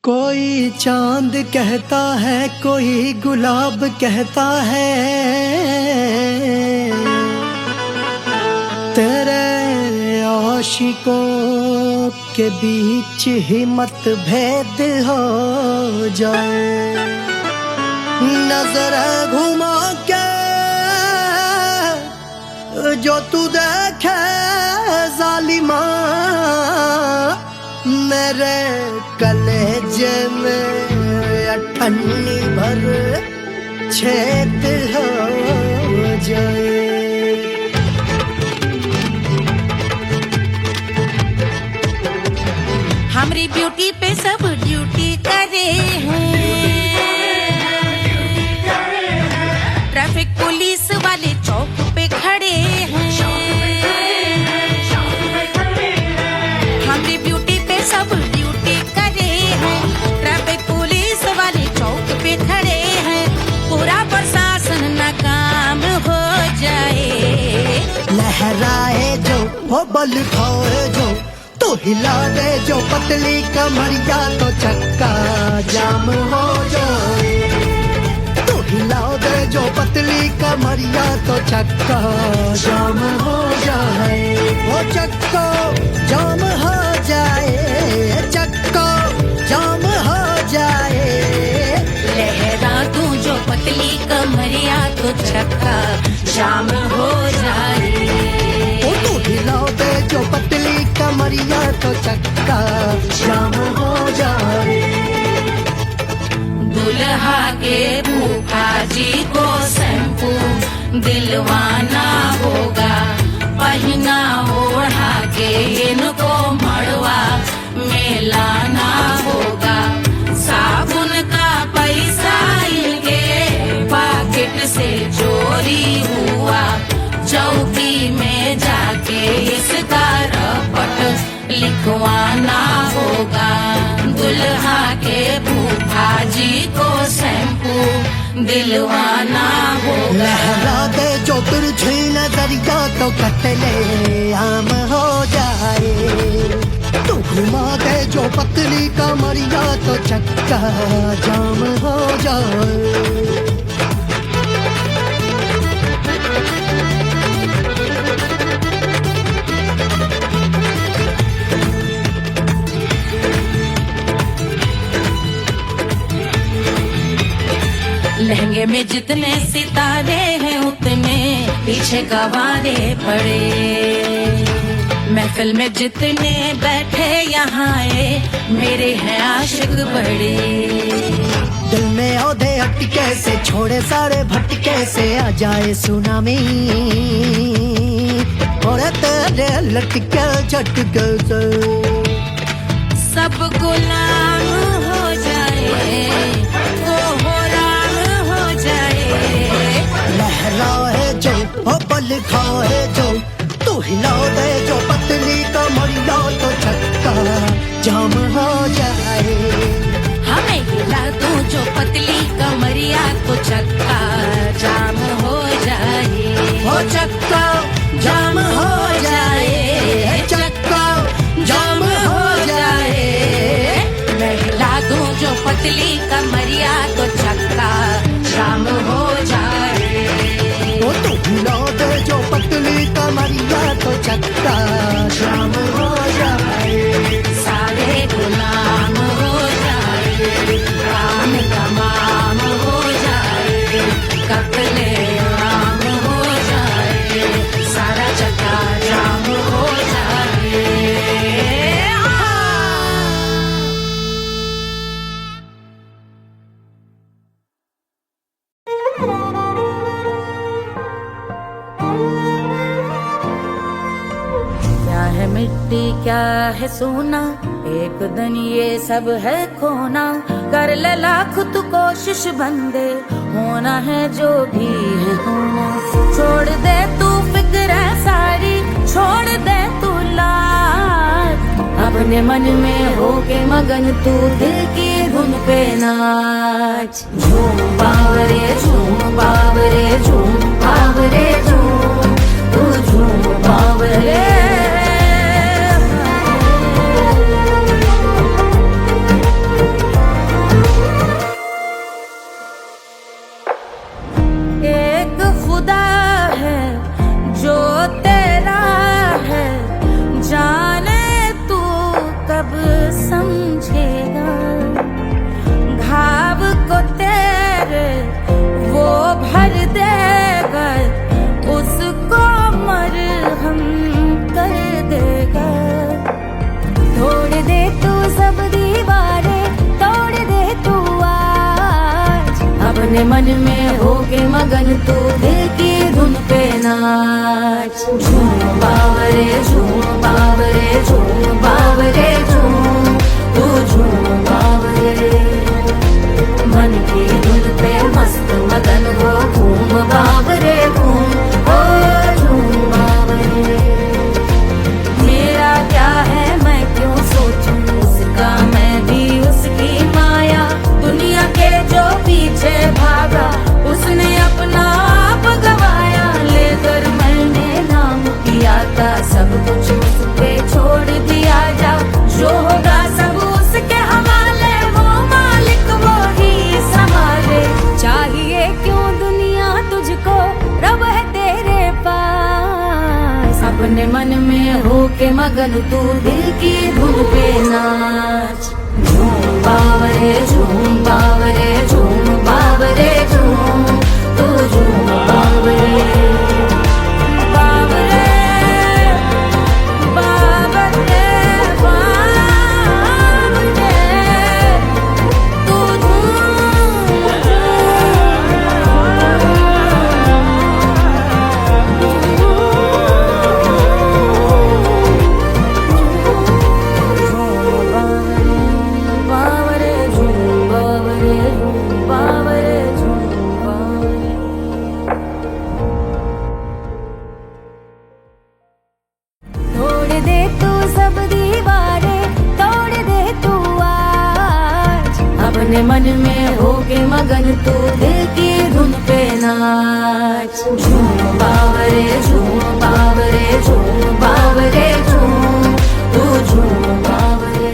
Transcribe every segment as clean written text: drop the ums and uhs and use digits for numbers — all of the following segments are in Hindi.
कोई चांद कहता है, कोई गुलाब कहता है, तेरे आशिकों के बीच ही मतभेद हो जाए। नजर घुमा के जो तू देखे जालिमा, मेरे कलेजे में अठन्नी भर छेद हो जाए। हमारी ब्यूटी पे सब ड्यूटी करे हैं, ट्रैफिक पुलिस वाले चौक पे खड़े हैं। हमारी ब्यूटी पे सब ड्यूटी करे हैं, ट्रैफिक पुलिस वाले चौक पे खड़े हैं। पूरा प्रशासन नाकाम हो जाए। लहराए जो वो बल खाए जो, तो हिला दे जो पतली कमरिया, तो चक्का जाम हो जाए। तो हिला दे जो पतली कमरिया, तो चक्का जाम हो जाए। वो चक्का जाम हो जाए, चक्का जाम हो जाए। लहरा तू जो पतली कमरिया, तो चक्का जाम हो जाए। तो हिला दे जो पतली कमरिया, तो चक्का जाम हो जाए। दुल्हा के फूफा जी को शैम्पू दिलवाना होगा, पहना ओढ़ा के इनको मड़वा में लाना होगा। साबुन का पैसा इनके पॉकेट से चोरी हुआ, चौकी में जाके इसका रपट लिखवाना होगा। दुल्हा के फूफा जी को शैम्पू दिलवाना होगा। लहरा दे जो तिरछी नजरिया, तो कतले आम हो जाए। तू घुमा दे जो पतली कमरिया, तो चक्का जाम हो जाए। लहंगे में जितने सितारे हैं, उतने पीछे गवारे पड़े। महफिल में जितने बैठे यहाँ आए, मेरे हैं आशिक बड़े। दिल में औधे हटके से, छोड़े सारे भटके से, आ जाए सुनामी और तेरे लटके झटके से सब गुलाम हो जाए, लहराए जो वो बल खाए जो, तू हिला दे जो पतली कमरिया, तो चक्का जाम हो जाए। हमें हिला दो जो पतली कमरिया, तो चक्का जाम हो जाए। वो चक्का जाम हो जाए, चक्का जाम हो जाए। मैं हिला दूं जो पतली कमरिया, तो चक्का जाम हो जाए। तो हिला दे जो पतली कमरिया, तो चक्का जाम हो जाए। सारे गुलाम हो जाए, काम तमाम हो जाए, कत्ले आम हो जाए, सारा चक्का जाम हो जाए। मिट्टी क्या है सोना, एक दिन ये सब है खोना। कर ले लाख तू कोशिश बंदे, होना है जो भी है होना। छोड़ दे तू फिक्र सारी, छोड़ दे तू लाज। अपने मन में होके मगन तू दिल की धुन पे नाच। झूम बावरे झूम बावरे झूम बावरे झूम, तू झूम बावरे। अपने मन में होके मगन तू दिल की धुन पे नाच। झूम बावरे झूम बावरे झूम बावरे झूम, तू झूम बावरे। मन की धुन पे मस्त मगन हो घूम बावरे घूम, ओ झूम बावरे। मेरा क्या है मैं क्यों सोचूं उसका, मैं भी उसकी माया। दुनिया के जो पीछे भागा उसने अपना आप गवाया। लेकर मैंने नाम किया था सब कुछ उस पे छोड़ दिया जा। जो होगा सब उसके हवाले, वो मालिक वो ही संभाले। चाहिए क्यों दुनिया तुझको, रब है तेरे पास। अपने मन में होके मगन तू दिल की धुन पे नाच। झूम बावरे झूम बावरे झूम बावरे झूम, तू झूम बावरे। बावरे बावरे बावरे, तू बावरे झूम बावरे झूम बावरे झूम बावरे। तोड़ दे तू सब दीवारें, तोड़ दे तू आज। अपने मन में होके मगन तू दिल की धुन पे नाच। झूम बावरे झूम बावरे झूम बावरे झूम, तू झूम बावरे।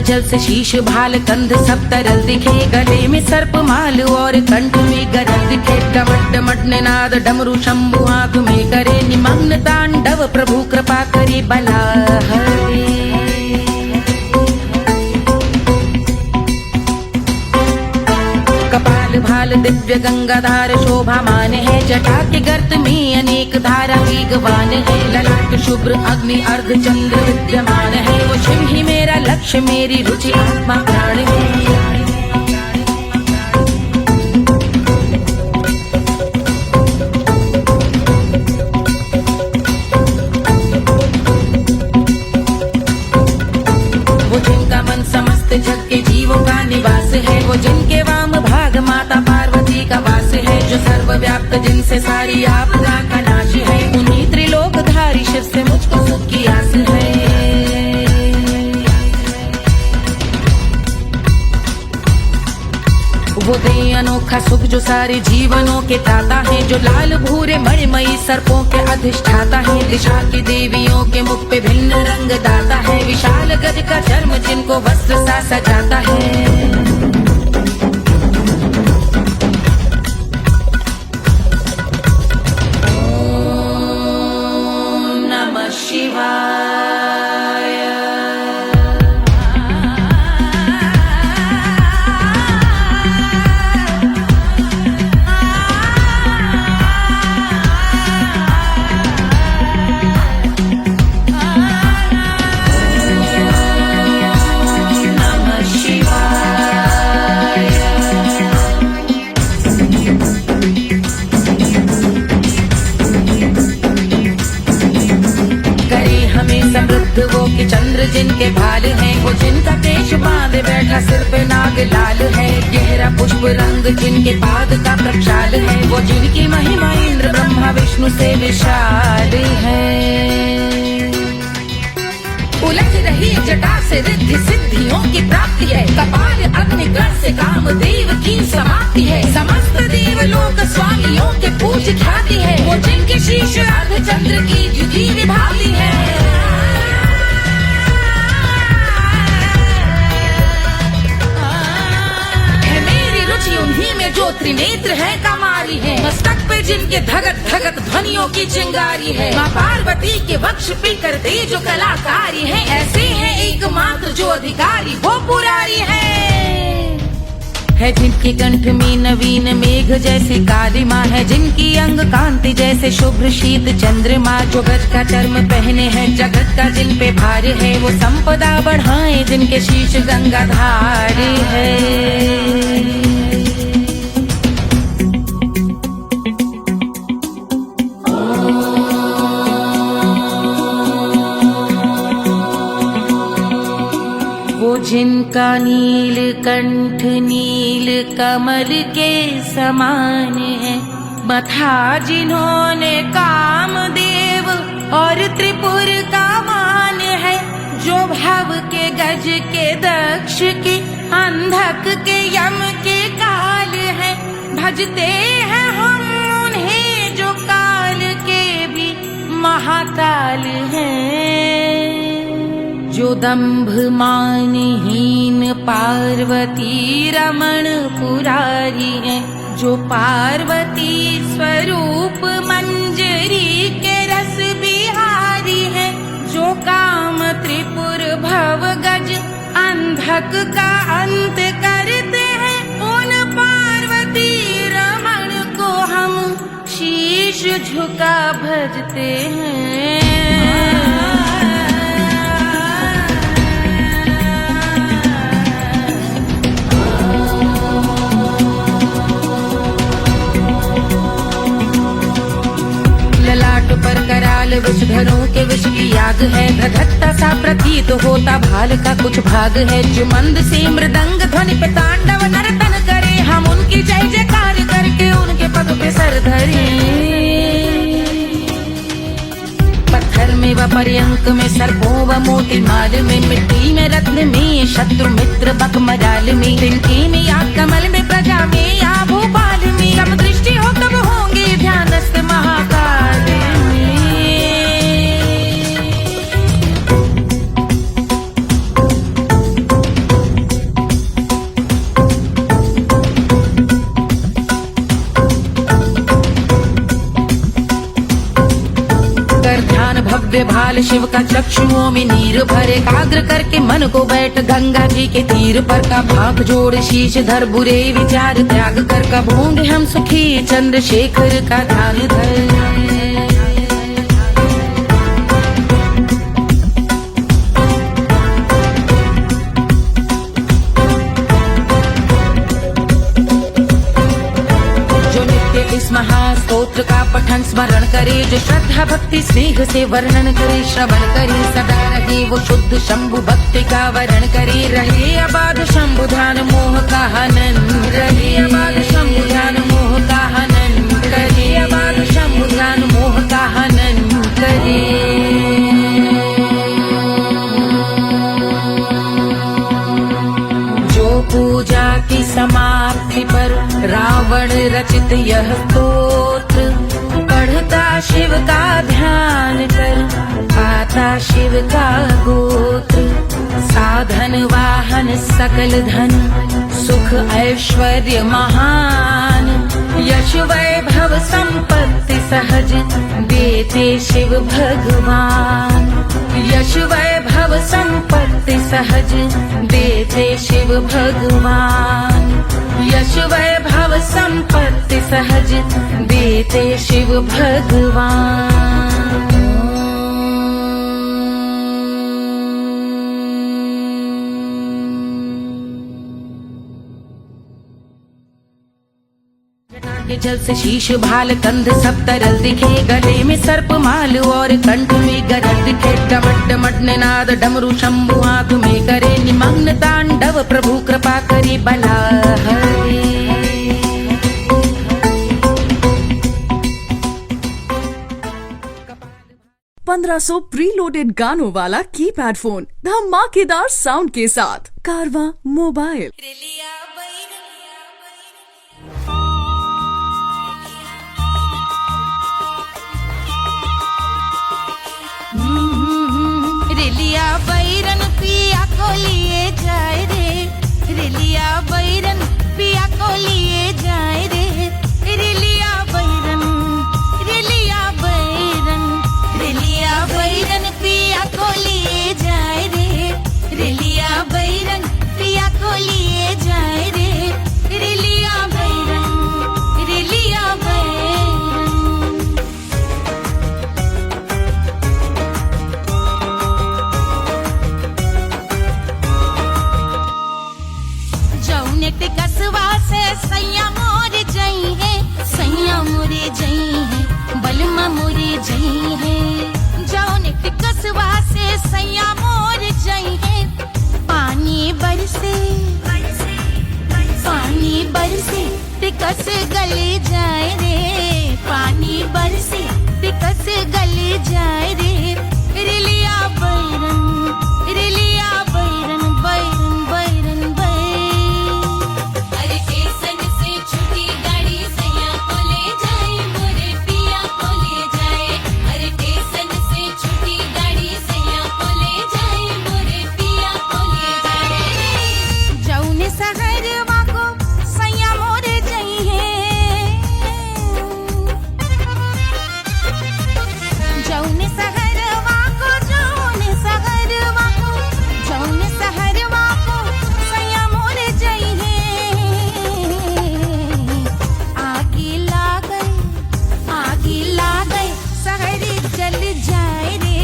जल से शीश भाल कंध सब तरल दिखे। गले में सर्प माल और कंठ में गरज दिखे। डमट डमट निनाद डमरू शंभु आंख में करे निमग्न तांडव। प्रभु कृपा करे बला हरे। कपाल भाल दिव्य गंगाधार शोभामान है। जटा के गर्त में अनेक धारा वेगवान है। ललाट शुभ्र अग्नि अर्ध चंद्र विद्यमान है। वो शिव ही मेरा लक्ष्य मेरी रुचि आत्मा प्राण है। वो जिनका मन समस्त जग के जीवों का निवास है। वो जिनके वाम भाग माता पार्वती का वास है। जो सर्वव्याप्त जिनसे सारी आपदा का नाश है। उन्हीं त्रिलोकधारी शिव से मुझको सुख की आस है। वो दे अनोखा सुख जो सारे जीवनों के दाता है। जो लाल भूरे मणिमयी सर्पों के अधिष्ठाता है। दिशा की देवियों के मुख पे भिन्न रंग दाता है। विशाल गज का चर्म जिनको वस्त्र सा सजाता है। वो कि चंद्र जिनके भाल हैं। वो जिनका केश बांधे बैठा सिर पे नाग लाल है। गहरा पुष्प रंग जिनके पाद का प्रक्षाल है। वो जिनकी महिमा इंद्र ब्रह्मा विष्णु से विशाल है। उलझ रही जटा से रिद्धि सिद्धियों की प्राप्ति है। कपाल अग्निग्रह से कामदेव की समाप्ति है। समस्त देवलोक स्वामियों के पूज ख्याति है। वो जिनके शीश अर्धचंद्र की द्युति विभाती है। त्रिनेत्र है कमारी है, मस्तक पे जिनके धगत धगत ध्वनियों की चिंगारी है। माँ पार्वती के वक्ष पे करते जो कलाकारी है, ऐसे है एकमात्र जो अधिकारी वो पुरारी है जिनके कंठ में नवीन मेघ जैसे काली माँ है, जिनकी अंग कांति जैसे शुभ्र शीत चंद्रमा, जो गज का चर्म पहने हैं जगत का जिन पे भार है, वो संपदा बढ़ाए जिनके शीश गंगाधार है। जिनका नील कंठ नील कमल के समान है, मथा जिन्होंने कामदेव और त्रिपुर का मान है, जो भव के गज के दक्ष के अंधक के यम के काल है, भजते हैं हम उन्हें जो काल के भी महाकाल हैं। जो दंभ मानहीन पार्वती रमण पुरारी है, जो पार्वती स्वरूप मंजरी के रस बिहारी है, जो काम त्रिपुर भव गज अंधक का अंत करते हैं, उन पार्वती रमण को हम शीश झुका भजते हैं। पर कराल विषधरों के विष की याग है, धधकता सा प्रतीत होता भाल का कुछ भाग है, जो मंद से मृदंग ध्वनि पे तांडव नर्तन करे, हम उनकी जय जयकार करके उनके पद पे सर धरे। पत्थर में व पर्यंक में सर्पों व मोती माल में, मिट्टी में रत्न में शत्रु मित्र बक मजाल में, तिनके में या कमल में प्रजा में या भोपाल में, जब दृष्टि हो तब होंगे ध्यानस्थ महाकाल। भव्य भाल शिव का चक्षुओं में नीर भरे, एकाग्र करके मन को बैठ गंगा जी के तीर पर, का भाग जोड़ शीश धर बुरे विचार त्याग कर, कब होंगे हम सुखी चंद्रशेखर का ध्यान धर। इस महास्तोत्र का पठन स्मरण करे, जो श्रद्धा भक्ति स्नेह से वर्णन करे, श्रवण करे सदा रहे वो शुद्ध शंभु भक्ति का वर्ण करे, रहे अबाध शंभु ध्यान मोह का हनन, रहे अबाध शंभु ध्यान मोह का हनन करे, अबाध शंभु ध्यान मोह का हनन करे। पूजा की समाप्ति पर रावण रचित यह स्तोत्र, पढ़ता शिव का ध्यान कर पाता शिव का गोत्र, साधन वाहन सकल धन सुख ऐश्वर्य महान, यश वैभव संपत्ति सहज देते शिव भगवान, यश वैभव संपत्ति सहज देते शिव भगवान, यश वैभव संपत्ति सहज देते शिव भगवान। के जल से शीश भाल कंध सब तरल दिखे, गले में सर्प माल और कंठ में गरल दिखे, डमट डमट निनाद डमरू शंभु हाथ में करे, निमग्न तांडव प्रभु कृपा करे बला हरे। 1500 प्रीलोडेड गानों वाला कीपैड फोन धमाकेदार साउंड के साथ कारवा मोबाइल। रेलिया बैरन पिया को लिए जाए रे, रेलिया बैरन पिया को लिए जाए रे, जई है जौन टिकसवा से सैया मोर जई है पानी बरसे टिकस गले जाए रे पानी बरसे टिकस गले जाए रे रिलिया बैरन बैरन बैरन अरे स्टेशन से छुट्टी गाड़ी सैया को ले जाए मोरे पिया को ले जाए अरे स्टेशन से छुट्टी गाड़ी सैया को ले जाए मोरे पिया को ले जाए जौने सहरवा को सैया मोरे जई है जौने सहरवा को सैया मोरे जई है आगी लागई सहरे जल जाए रे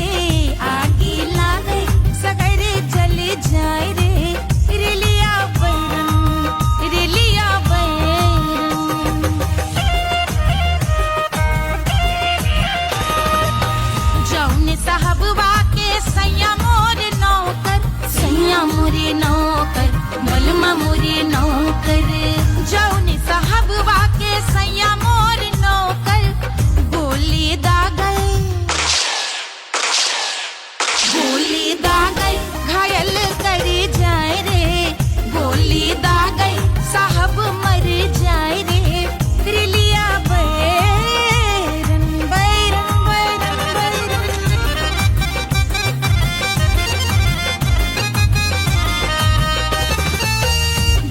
आगी लागई सहरे जल जाए रे रिलिया बैरन जौने साहबवा के सैया मोरे नौकर बलमा मोरे नौकर जौने साहबवा के सैया मोरे नौकर गोली दागल घायल करे जाए रे गोली दागल साहब मर जाए रे रिलिया बैरन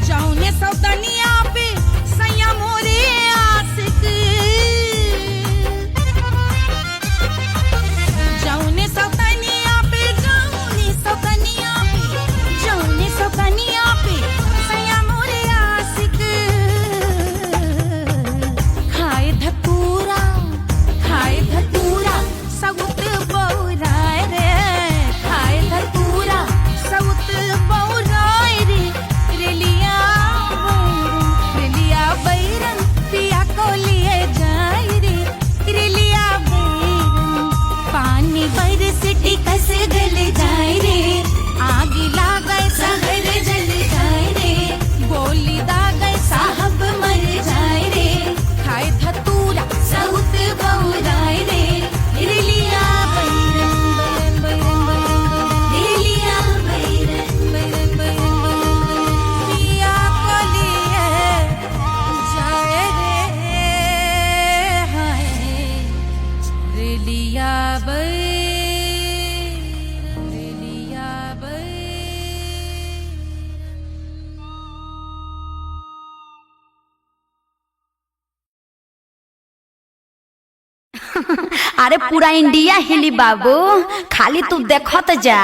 जौने सौतनिया पे सैया मोरे आशिक जौने सौतनिया पे सैया मोरे आशिक खाए धतूरा सउत बौराए रे खाए धतूरा सउत बौराए रे रिलिया बैरन पिया को लिए जाए रे रिलिया बैरन पानी बरस टिकस गल जाए रे आग लागै सहर जल जाए रे गोली दागै साहब मर जाए रे खाए धतूरा सउत बौराए रे रिलिया बैरन रिलिया बैरन पिया को लिए जाए रे हाय रिलिया बैरन अरे पूरा इंडिया हिली बाबू खाली तू देखत जा।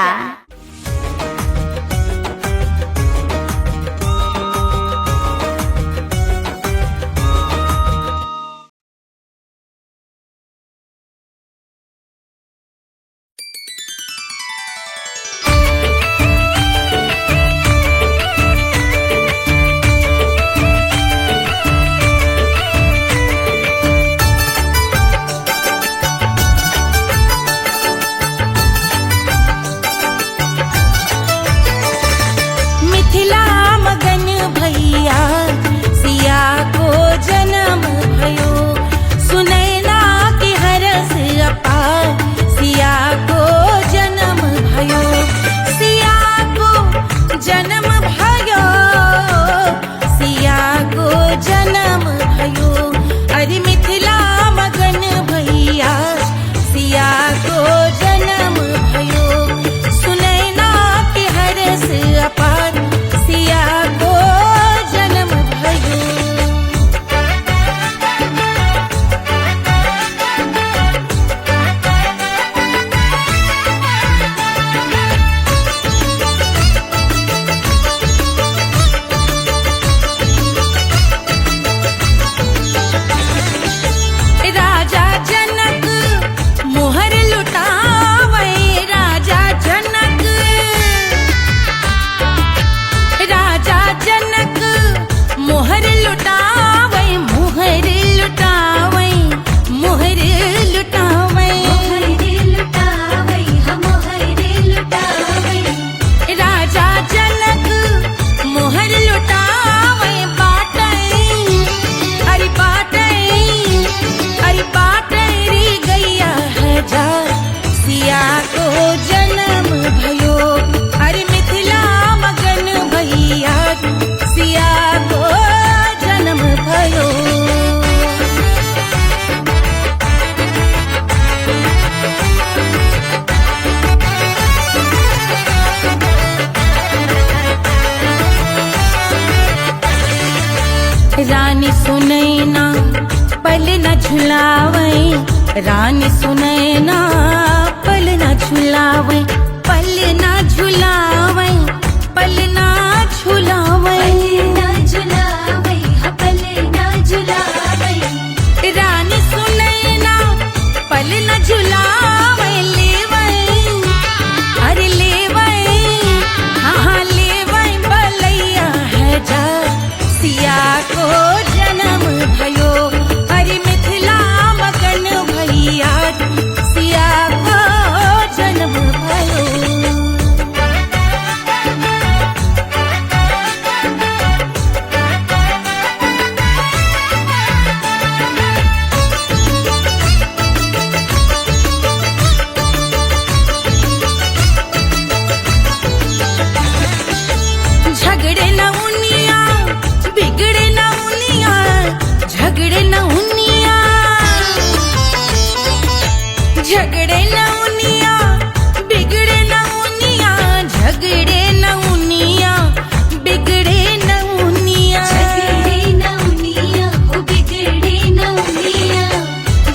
रानी सुनैना पल न झुलावे, रानी सुनैना पल न झुलावे, पल न झुलावे, पल न झुलावे, पल न झुलावे, रानी सुनैना पल न झुलावे, लेवे अरे लेवे, हाँ लेवे बलैया है जा, सिया को जन्म भयो, अरे मिथिला मगन भैया, सिया को जन्म भयो। झगड़े न उनिया, बिगड़े न उनिया, झगड़े न उनिया, झगड़े न उनिया, बिगड़े न उनिया, झगड़े न उनिया, बिगड़े न उनिया, झगड़े न उनिया, बिगड़े न उनिया,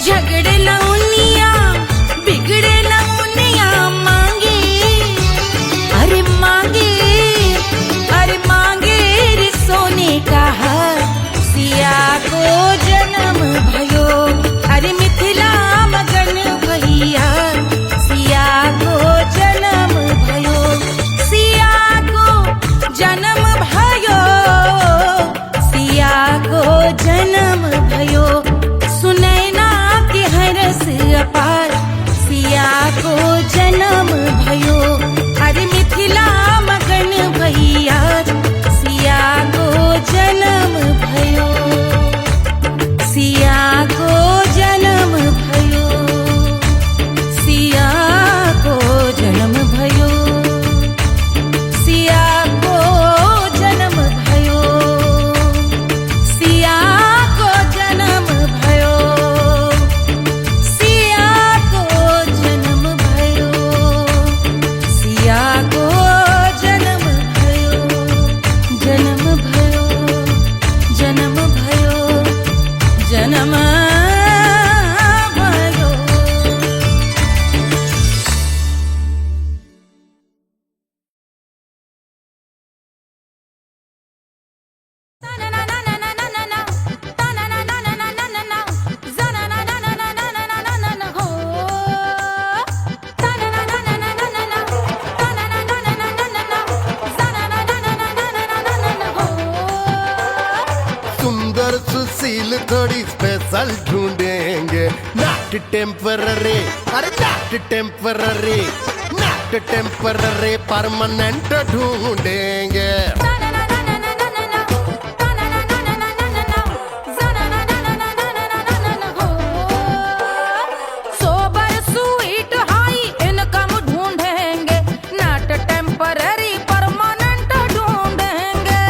झगड़े न उनिया, बिगड़े न उनिया, मांगे अरे मांगे, अरे मांगे रे सोने का हार, सिया को जन्म भयो, अरे मिथिला मगन भैया, सिया को जन्म भयो, सिया को जन्म भयो, सिया को जन्म भयो, सुनैना के हरस अपार, सिया को जन्म भयो, अरे मिथिला मगन भैया, सिया को जन्म भयो, सिया को जन्म भयो, सिया को जन्म भयो, सिया को जन्म भयो, सिया को जन्म भयो, सिया को जन्म भयो, सिया को जन्म भयो, जन्म भयो, जन्म भयो, जन्म भयो। सुंदर सुशील थोड़ी स्पेशल ढूंढेंगे, नॉट टेम्पररी, अरे not temporary, not temporary, permanent ढूंढेंगे। सोबर स्वीट हाई इनकम ढूंढेंगे, नॉट टेम्पररी, परमानेंट ढूंढेंगे।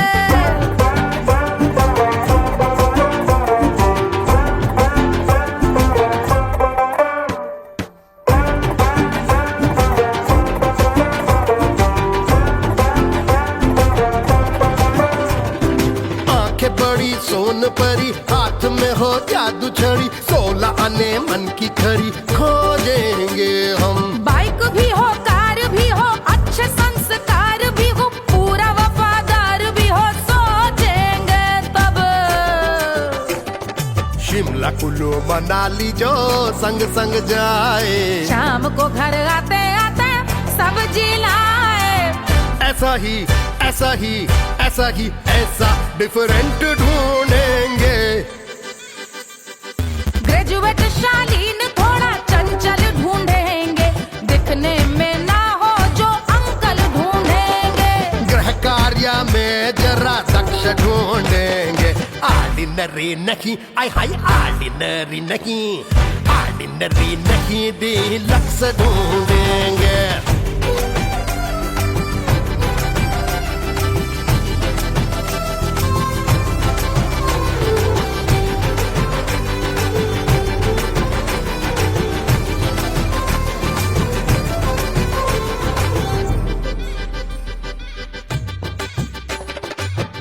आंखें बड़ी सोन परी, हाथ में हो जादू छड़ी, 16 आने मन की खरी खोजेंगे हम। बाइक भी हो, कार भी हो, अच्छे संस्कार भी हो, पूरा वफादार भी हो, सोचेंगे तब। शिमला कुल्लू मनाली जो संग संग जाए, शाम को घर आते आते सब्जी लाए, ऐसा ही ऐसा ही ऐसा ही ऐसा डिफरेंट ढूंढेंगे। ग्रेजुएट शालीन थोड़ा चंचल ढूंढेंगे, दिखने में ना हो जो अंकल ढूंढेंगे। गृह कार्य में जरा दक्ष ढूंढेंगे, ऑर्डिनरी नहीं, आई हाय ऑर्डिनरी नहीं, ऑर्डिनरी नहीं, डीलक्स ढूंढेंगे।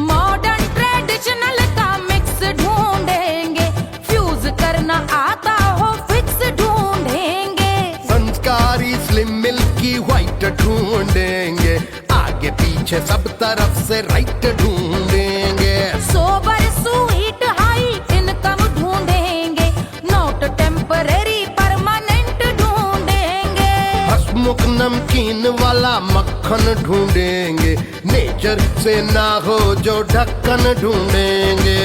मॉडर्न ट्रेडिशनल का मिक्स ढूंढ ढूंढेंगे, आगे पीछे सब तरफ से राइट ढूंढेंगे। सोबर स्वीट हाई इनकम ढूंढेंगे, नोट टेम्परेरी परमानेंट ढूंढेंगे। हंसमुख नमकीन वाला मक्खन ढूंढेंगे, नेचर से ना हो जो ढक्कन ढूंढेंगे।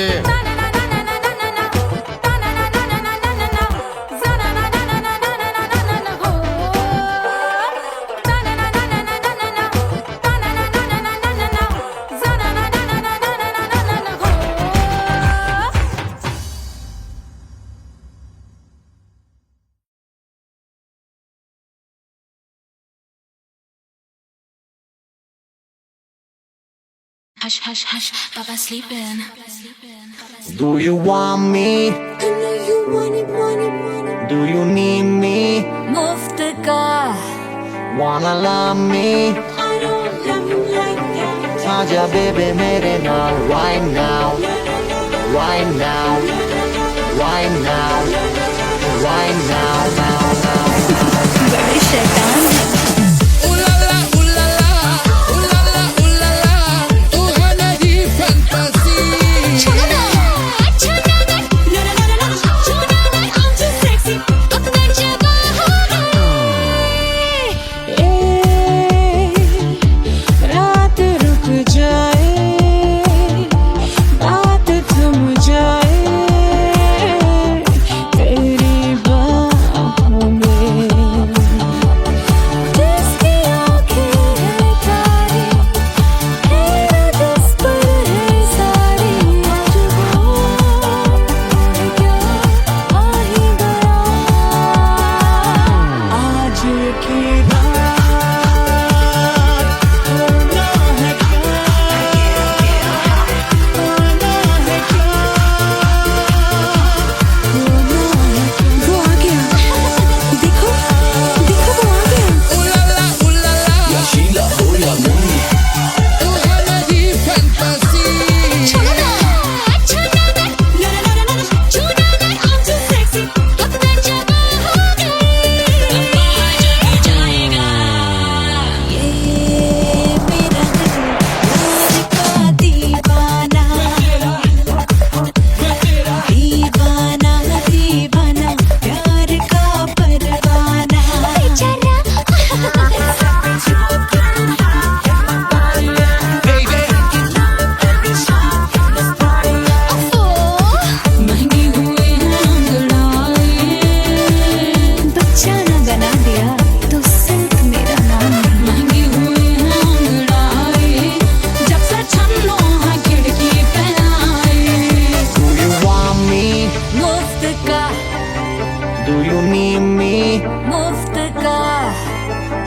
Hush, hush, hush, Baba sleeping. Do you want me? I know you want it. Do you need me? मुफ्त का Wanna love me? I don't love you like that. आजा baby मेरे नाल right now, right now, right now, right now, now, now. बड़े शैतान है।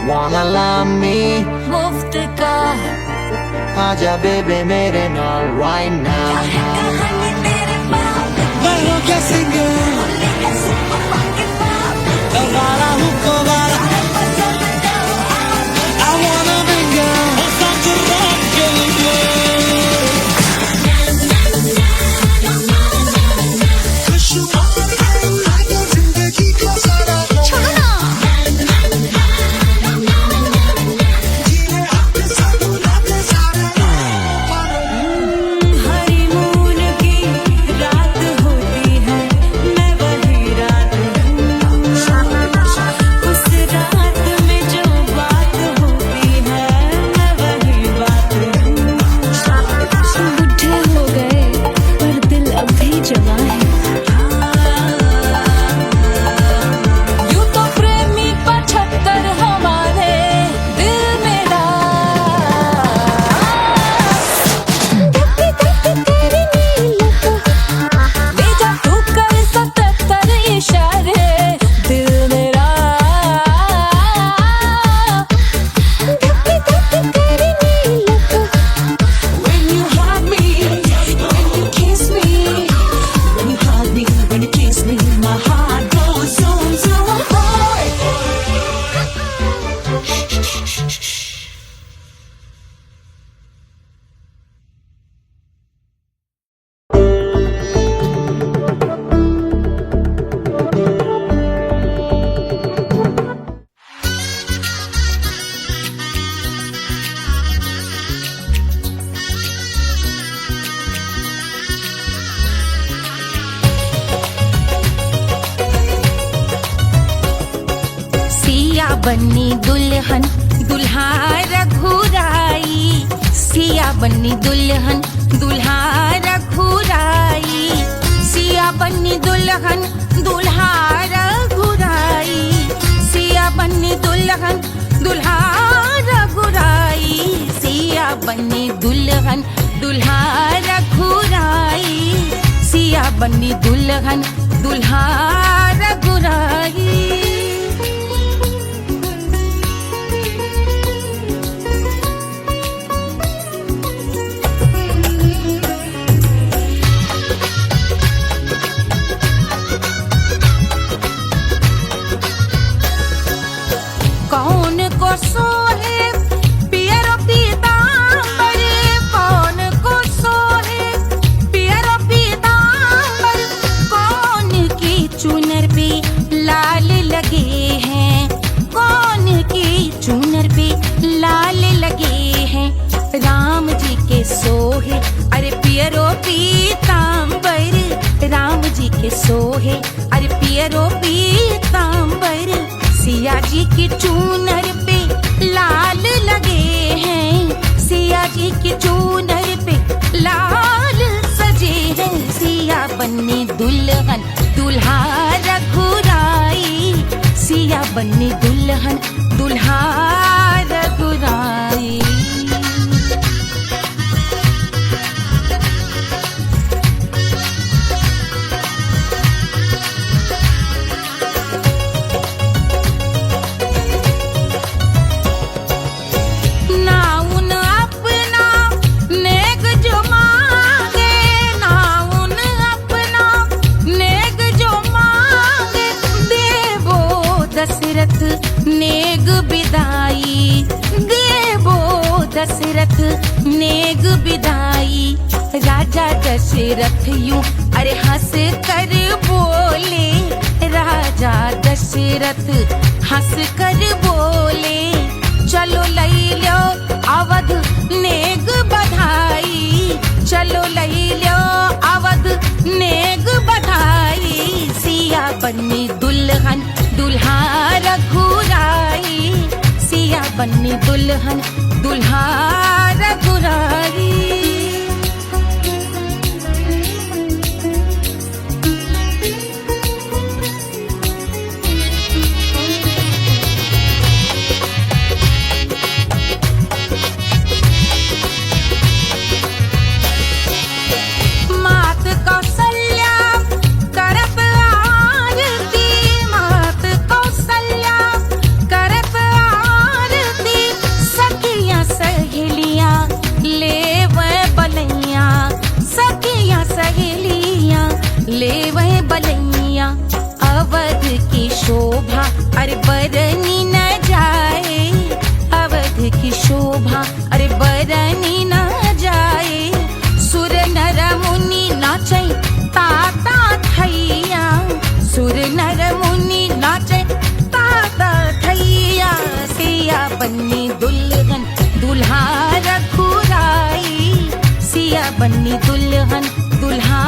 Wanna love me? मुफ्त का आजा baby मेरे नाल right now. Bajo que single Avara hook avara I wanna mingle I'm such a rock honeymoon की रात होती है बन्नी दुल्हन दुल्हा रघुराई, सिया बन्नी दुल्हन दुल्हा रघुराई, सिया बन्नी दुल्हन दुल्हा रघुराई, सिया बन्नी दुल्हन दुल्हा रघुराई, सिया बन्नी दुल्हन दुल्हा रघुराई, सिया बन्नी दुल्हन दुल्हा रघुराई। कौन को सोहे पियरो पीतांबर, कौन को सोहे पियरो पीतांबर, कौन की चुनर पे लाल लगे हैं, कौन की चुनर पे लाल लगे हैं, राम जी के सोहे अरे पियरो पीतांबर, राम जी के सोहे अरे पियरो पीतांबर, सिया जी की चूनर पे लाल लगे हैं, सिया जी की चूनर पे लाल सजे हैं, सिया बन्नी दुल्हन दुल्हा रघुराई, सिया बन्नी दुल्हन दुल्हा रघुराई। नेग बिदाई देवो दशरथ नेग बिदाई, राजा दशरथ यूं अरे हंस कर बोले, राजा दशरथ हंस कर बोले, चलो लई लो अवध नेग बधाई, चलो लई लो अवध नेग बधाई, सिया बन्नी दुल्हन दुल्हा रघुराई, सिया बन्नी दुल्हन दुल्हा रघुराई। मात कौशल्या करत आरती, मात कौशल्या करत आरती, सखियां सहेलियां लेवे बलैया, सखियां सहेलियां लेवे बलैया, अवध की शोभा अरे बरनी न जाए, अवध की शोभा अरे बरनी न जाए, सुर नर मुनि नाचे ताता थैया, सुर नर मुनि नाचे ताता थैया, सिया बन्नी दुल्हन दुल्हा रघुराई, सिया बन्नी दुल्हन दुल्हा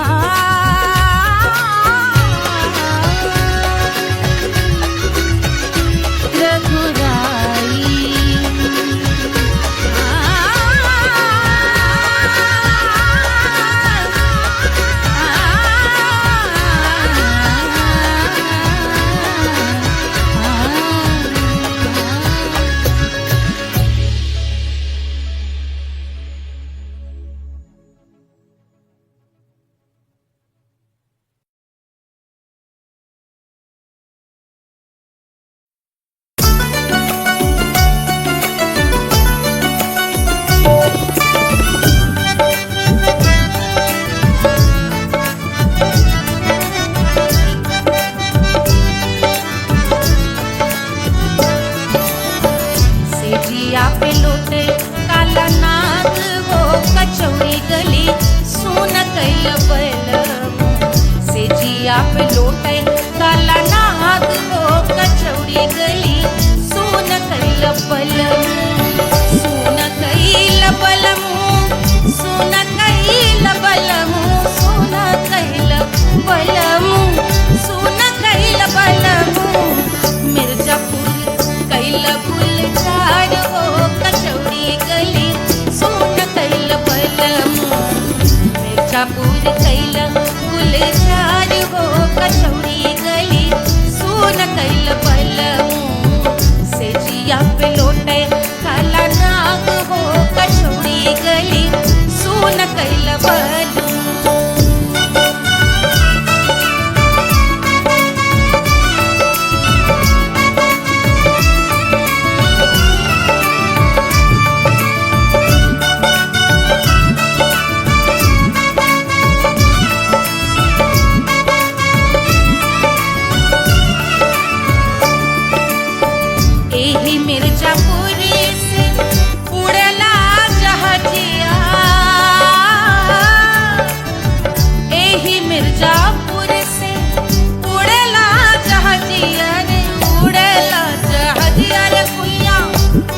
मिर्जापुर कैल गुलजार हो कचौड़ी गली सोन कैल बलमू से जिया पे लोटे काला नाग हो कचौड़ी गली सोन कैल बलमू। एही मिर्जापुर से उड़ला जहाजिया, एही मिर्जापुर से उड़ला जहाजिया रे उड़ला जहाजिया रे कुइया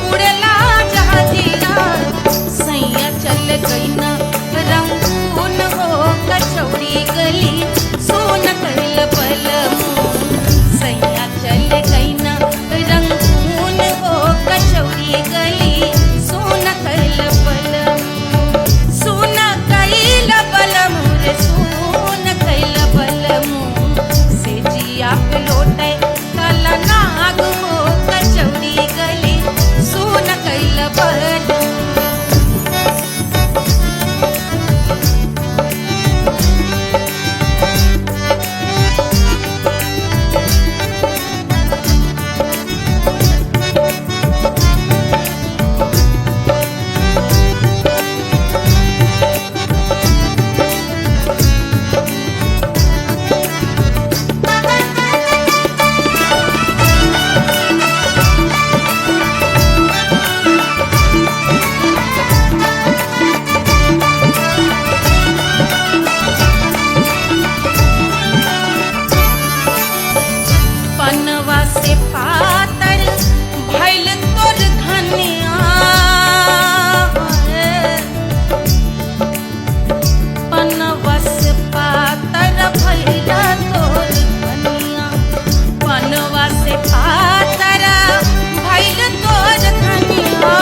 उड़ला जहाजिया। सैया चल गई न रंगून हो कचौड़ी गली सोन कैल बलमू। सैया चल गई न रंगून हो कचौड़ी गली सोन कैल बलमू। सोन कैल बलमू रे सोन कैल बलमू से जिया पे लोटे काला नाग हो कचौड़ी गली सोन कैल बलमू। पनवा से पातर भइल तोर धनिया, पनवा से पातर भइल तोर धनिया। पनवा से पातर भइल तोर धनिया।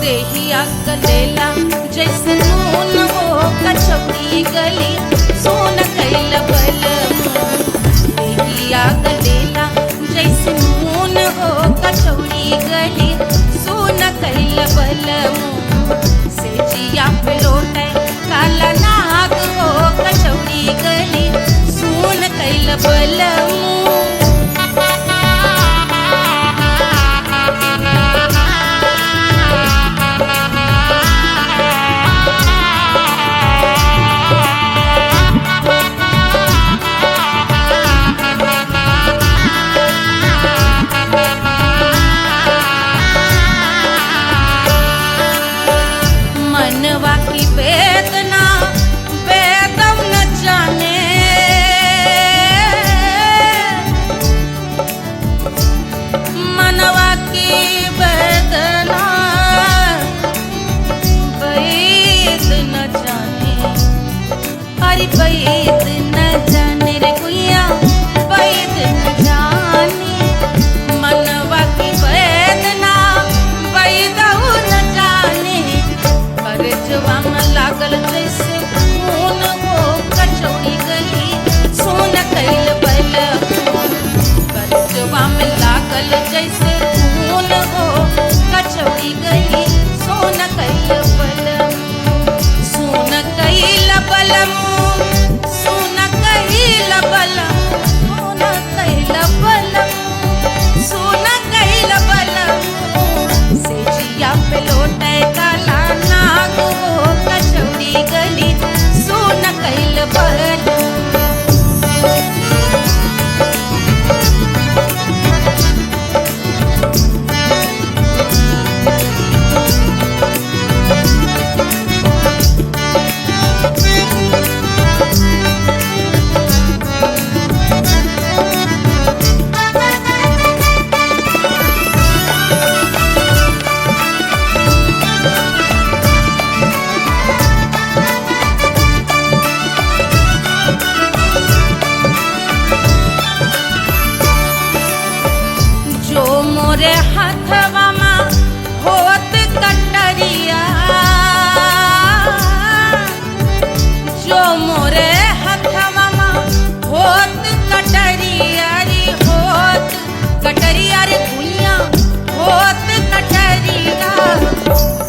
देहिया गलेला जैसे नून हो कचौड़ी गली सोन कैल बलमू। देहिया गलेला जैसे नून हो कचौड़ी गली सोन कैल बलमू। से जिया पे लोटे काला नाग हो कचौड़ी गली सोन कैल बलमू। मनवा की वेदना वेदम न जाने,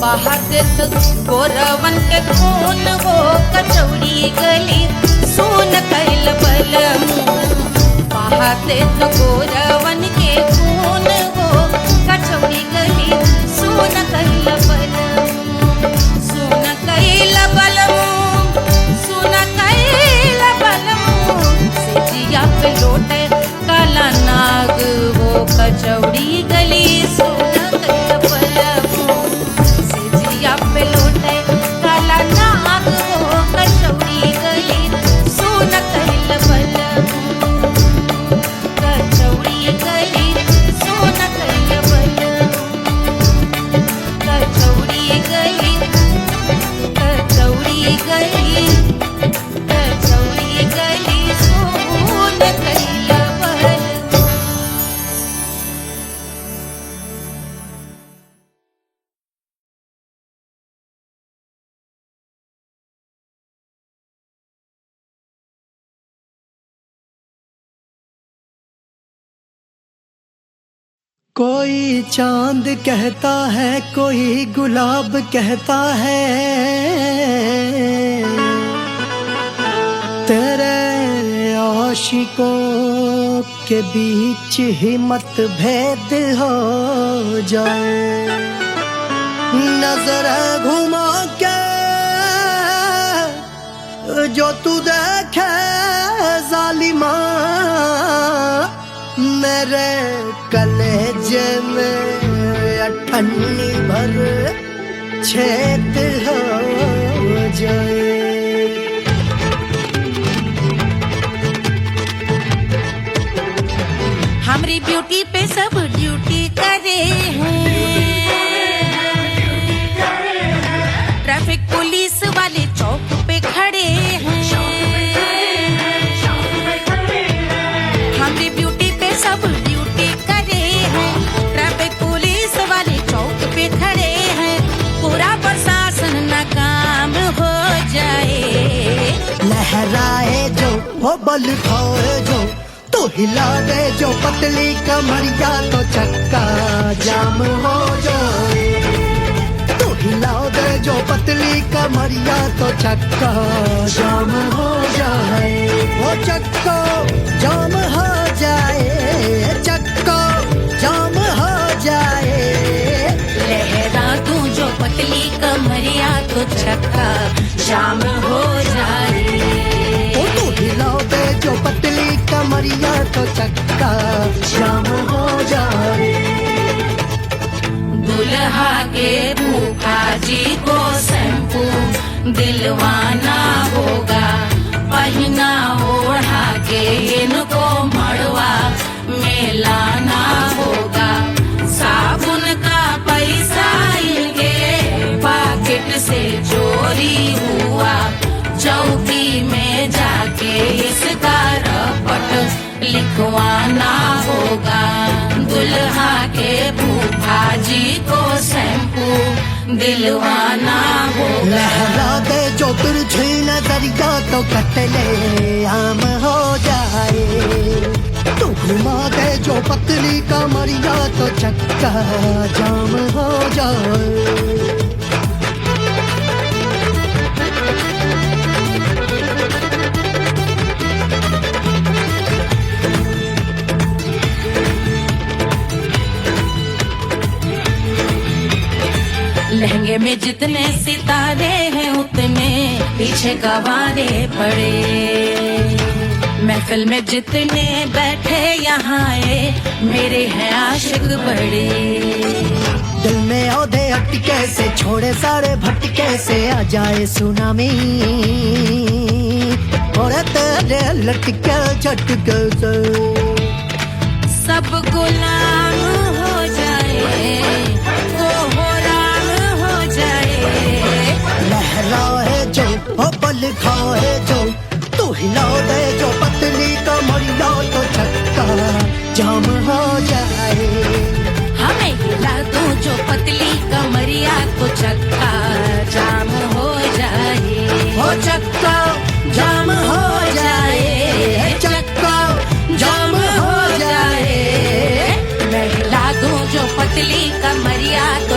बहाते तो गोरवन के खून वो कचौड़ी गली सोन कैल बलमू बहाते तो गोरवन के खून वो कचौड़ी गली सोन कैल बलमू सोन कैल बलमू सोन कैल बलमू सिजिया पे लोटे काला नाग वो कचौड़ी गली सोन कैल बलमू सिजिया पे लोटे काला नाग वो कचौड़ी गली सोन कैल बलमू कचौड़ी गली सोन कैल बलमू कचौड़ी गली कचौड़ी गली कचौड़ी गली सोन कैल बलमू। कोई चांद कहता है कोई गुलाब कहता है तेरे आशिकों के बीच ही मतभेद हो जाए नजर घुमा के जो तू देखे जालिमा मेरे कलेजे में अठन्नी भर छेद हो जाए हमारी ब्यूटी पे सब ड्यूटी करे हैं ट्रैफिक पुलिस वाले चौक पे खड़े हैं हमारी ब्यूटी पे सब ड्यूटी करे हैं ट्रैफिक पुलिस वाले चौक पे खड़े हैं पूरा प्रशासन नाकाम हो जाए लहराए जो वो बल खाए जो तो हिला दे जो पतली कमरिया तो चक्का जाम हो जाए तो हिला दे जो पतली कमरिया तो चक्का जाम हो जाए वो चक्का जाम हो जाए चक्का जाम हो जाए लहरा तू जो पतली कमरिया तो चक्का जाम हो जाए ओ तो हिला दे जो पतली कमरिया तो चक्का जाम हो जाए दुल्हा के भूखा जी को शैम्पू दिलवाना होगा पहना ओढ़ा के इनको मड़वा में लाना होगा साबुन का पैसा इनके पाकिट से चोरी हुआ चौकी में जाके इसका रपट लिखवाना होगा दुल्हा के भूखा जी को शैम्पू दिलवाना होगा लहरा दे जो तिरछी नजरिया तो कतले आम हो जाए तू घुमा दे जो पतली कमरिया तो चक्का जाम हो जाए लहंगे में जितने सितारे हैं उतने पीछे गवारे पड़े महफिल में जितने बैठे यहाँ आए मेरे हैं आशिक बड़े दिल में औधे अटके से छोड़े सारे भटके से आ जाए सुनामी और तेरे लटके झटके से सब गुलाम हो जाए वो हो राम हो जाए लहराए जो ओ बल खाए जो तू हिला दे जो पतली कमरिया तो चक्का जाम हो जाए हमें हिला दो जो पतली कमरिया तो चक्का जाम हो जाए ओ चक्का जाम हो जाए चक्का जाम हो जाए मैं हिला दूं जो पतली कमरिया तो